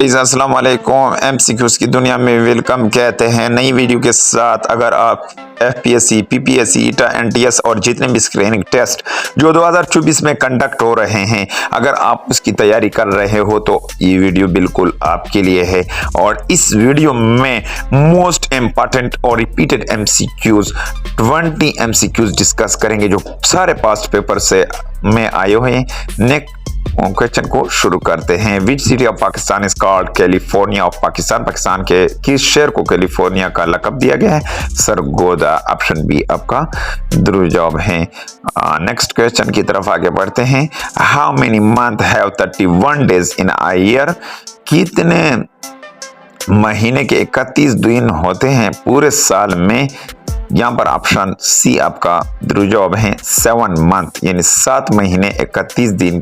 अस्सलाम वालेकुम। एमसीक्यूज की दुनिया में वेलकम कहते हैं नई वीडियो के साथ। अगर आप एफपीएससी, पीपीएससी, ईटा, एनटीएस और जितने भी स्क्रीनिंग टेस्ट जो 2024 में कंडक्ट हो रहे हैं, अगर आप उसकी तैयारी कर रहे हो तो ये वीडियो बिल्कुल आपके लिए है। और इस वीडियो में मोस्ट इम्पॉर्टेंट और रिपीटेड एमसीक्यूज 20 एमसीक्यूज डिस्कस करेंगे जो सारे पास्ट पेपर से में आए हुए हैं। नेक्स्ट क्वेश्चन को शुरू करते हैं। Which city of Pakistan is called California of Pakistan? Pakistan के किस शहर को कैलिफोर्निया का लक़ब दिया गया है? सरगोदा। ऑप्शन बी आपका दुरुस्त जवाब है। नेक्स्ट क्वेश्चन की तरफ आगे बढ़ते हैं। How many month have 31 days in a year? कितने महीने के 31 दिन होते हैं पूरे साल में? यहाँ पर ऑप्शन सी आपका दुरुस्त जवाब है 7 मंथ, यानी 7 महीने 31 दिन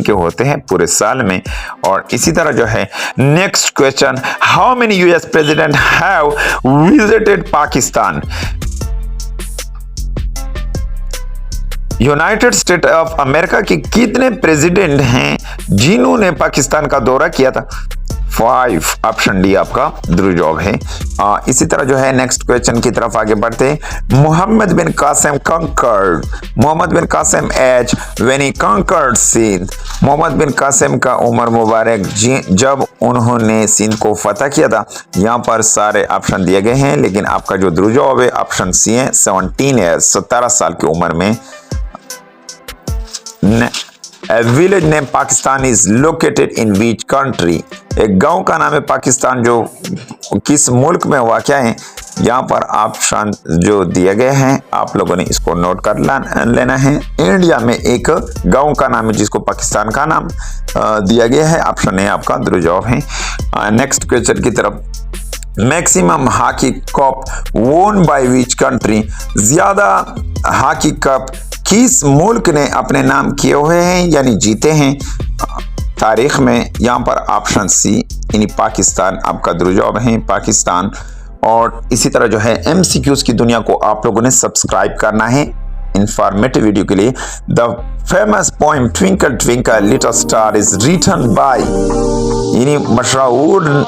के होते हैं पूरे साल में। और इसी तरह जो है next question, how many US president have visited Pakistan? United state of America के कितने प्रेसिडेंट हैं जिन्होंने पाकिस्तान का दौरा किया था? 5। ऑप्शन डी आपका दुरुस्त जवाब है। इसी तरह जो है नेक्स्ट क्वेश्चन की तरफ आगे बढ़ते हैं। Muhammad bin Qasim conquered, Muhammad bin Qasim age when he conquered Sindh? Muhammad bin Qasim का उम्र मुबारक जब उन्होंने सिंध को फतह किया था? यहाँ पर सारे ऑप्शन दिए गए हैं, लेकिन आपका जो दुरुस्त जवाब है ऑप्शन सी है 17 ईयर्स, 17 साल की उम्र में। A village name Pakistan is located in which country? एक गांव का नाम है पाकिस्तान जो किस मुल्क में वाक़या है? यहाँ पर ऑप्शन जो दिए गए हैं आप लोगों ने इसको नोट कर लेना है। इंडिया में एक गांव का नाम है जिसको पाकिस्तान का नाम दिया गया है। ऑप्शन ए आपका दुरुस्त जवाब है। नेक्स्ट क्वेश्चन की तरफ, मैक्सिमम हॉकी कप वोन बाय विच कंट्री? ज्यादा हॉकी कप किस मुल्क ने अपने नाम किए हुए हैं यानी जीते हैं तारीख में? यहाँ पर ऑप्शन सी यानी पाकिस्तान आपका दुरुस्त जवाब है, पाकिस्तान। और इसी तरह जो है एमसीक्यूज की दुनिया को आप लोगों ने सब्सक्राइब करना है इंफॉर्मेटिव वीडियो के लिए। The famous poem twinkle twinkle little star is written by, यानी मशहूर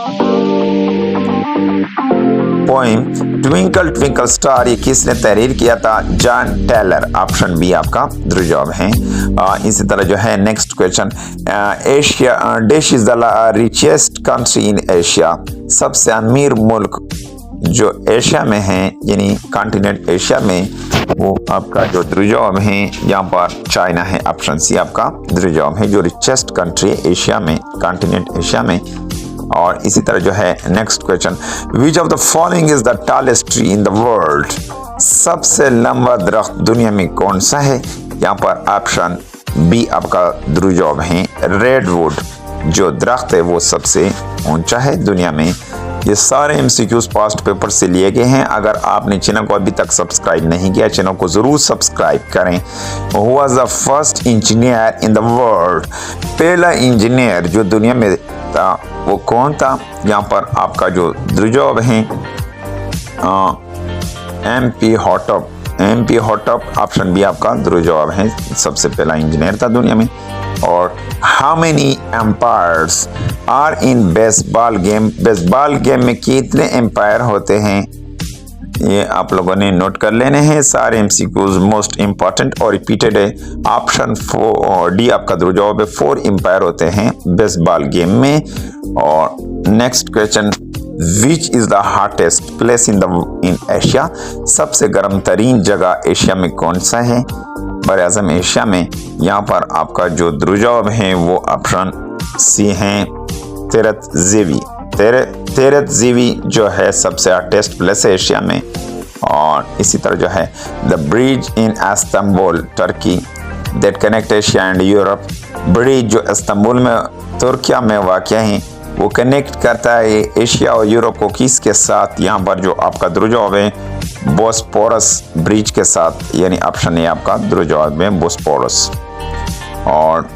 पोएम ट्विंकल ट्विंकल स्टार ये किसने तहरीर किया था? John Taylor. ऑप्शन बी आपका दुरुस्त जवाब है। इसी तरह जो है next question, Asia dash is the richest country in Asia? सबसे अमीर मुल्क जो एशिया में है यानी कॉन्टिनेंट एशिया में, वो आपका जो दुरुस्त जवाब है यहाँ पर चाइना है। ऑप्शन सी आपका दुरुस्त जवाब है, जो रिचेस्ट कंट्री है एशिया में, कॉन्टिनेंट एशिया में। और इसी तरह जो है next question, which of the following is the tallest tree in the world? सबसे लंबा दरख्त दुनिया में कौन सा है? यहाँ पर ऑप्शन बी आपका दुरुस्त जवाब है, रेडवुड जो दरख्त है वो सबसे ऊंचा है दुनिया में। ये सारे एमसीक्यूज पास्ट पेपर से लिए गए हैं। अगर आपने चैनल को अभी तक सब्सक्राइब नहीं किया, चैनल को जरूर सब्सक्राइब करें। Who was the first engineer in the world? पहला इंजीनियर जो दुनिया में था वो कौन था? यहाँ पर आपका जो दुरुस्त जवाब है एमपी हॉटप, एमपी हॉटप। ऑप्शन बी आपका दुरुस्त जवाब है, सबसे पहला इंजीनियर था दुनिया में। और how many umpires are in baseball game? Baseball game में कितने एम्पायर होते हैं? ये आप लोगों ने नोट कर लेने हैं। सारे एमसीक्यूज मोस्ट इंपॉर्टेंट और रिपीटेड है। ऑप्शन डी आपका दुरुस्त जवाब है, 4 एम्पायर होते हैं बेसबॉल गेम में। और next question, which is the hottest place in Asia? सबसे गर्म तरीन जगह एशिया में कौन सा है? बरआज़म एशिया में। यहाँ पर आपका जो दुरुस्त जवाब है वो ऑप्शन सी है, तेरत जीवी जो है सबसे हॉटेस्ट प्लेस है एशिया में। और इसी तरह जो है the bridge in Istanbul Turkey that connect Asia and Europe? Bridge जो इस्तांबुल में तुर्किया में वाक़या है वो कनेक्ट करता है एशिया और यूरोप को किसके साथ? यहाँ पर जो आपका दुरुस्त जवाब है बोस्पोरस ब्रिज के साथ, यानी ऑप्शन ए आपका दुरुस्त जवाब है बोस्पोरस। और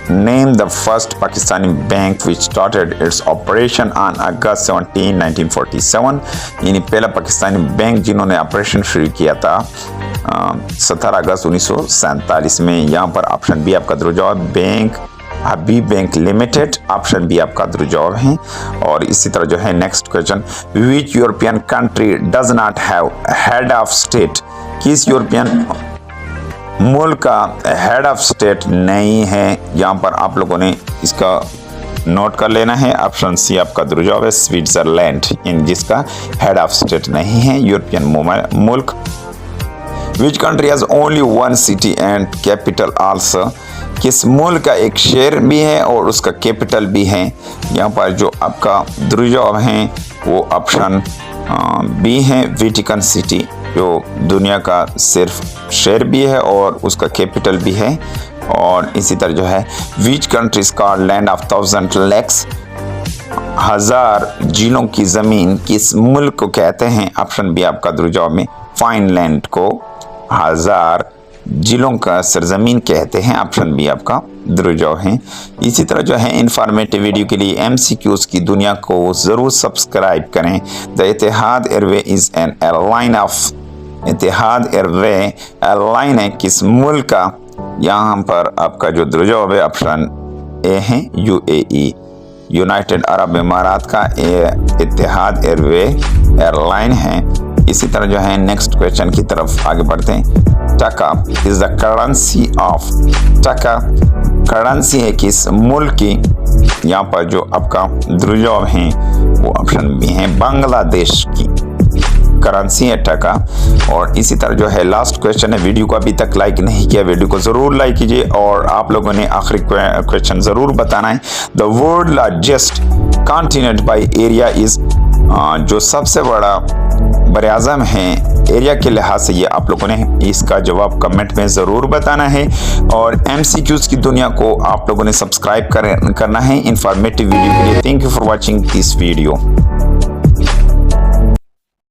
name the first Pakistani bank which started its operation on August 17, 1947? यानी पहला पाकिस्तानी बैंक जिन्होंने ऑपरेशन शुरू किया था 17 अगस्त 1947 में। यहाँ पर ऑप्शन बी आपका दुरुस्त जवाब बैंक हबीब बैंक लिमिटेड, ऑप्शन बी आपका दुरुस्त जवाब है। और इसी तरह जो है next question, which European country does not have head of state, किस यूरोपियन मुल्क का हेड ऑफ स्टेट नहीं है। यहाँ पर आप लोगों ने इसका नोट कर लेना है। ऑप्शन सी आपका दुरुस्त जवाब है, स्विट्जरलैंड, इन जिसका हेड ऑफ स्टेट नहीं है यूरोपियन मुल्क। Which country has only one city and capital also, किस मुल्क का एक शहर भी है और उसका कैपिटल भी है। यहाँ पर जो आपका दुरुस्त जवाब है वो ऑप्शन बी है, वेटिकन सिटी, जो दुनिया का सिर्फ शहर भी है और उसका कैपिटल भी है। और इसी तरह जो है which countries called land of 1000 lakes, 1000 जिलों की जमीन किस मुल्क को कहते हैं। ऑप्शन बी आपका दुरुस्त जवाब में फाइनलैंड को 1000 जिलों का सरजमीन कहते हैं। ऑप्शन बी आपका दुरुस्त जवाब है। इसी तरह जो है इंफॉर्मेटिव वीडियो के लिए MCQs की दुनिया को ज़रूर सब्सक्राइब करें। The Etihad airway is an airline of, Etihad airway airline है किस मुल्क का। यहाँ पर आपका जो दुरुस्त जवाब है ऑप्शन ए है, UAE, यूनाइटेड अरब इमारात का इतिहाद एयरवे एयरलाइन है। इसी तरह जो है नेक्स्ट क्वेश्चन की तरफ आगे बढ़ते हैं। टका इज द करेंसी ऑफ, टका करेंसी है किस मुल्क की। यहाँ पर जो आपका दुरुस्त जवाब है वो ऑप्शन बी है, बांग्लादेश की करेंसी है टका। और इसी तरह जो है लास्ट क्वेश्चन है, वीडियो को अभी तक लाइक नहीं किया वीडियो को जरूर लाइक कीजिए और आप लोगों ने आखिरी क्वेश्चन जरूर बताना है। The world largest continent by area is, जो सबसे बड़ा बरआज़म है एरिया के लिहाज से, ये आप लोगों ने इसका जवाब कमेंट में ज़रूर बताना है। और MCQs की दुनिया को आप लोगों ने सब्सक्राइब करना है इंफॉर्मेटिव वीडियो के लिए। Thank you for watching this video.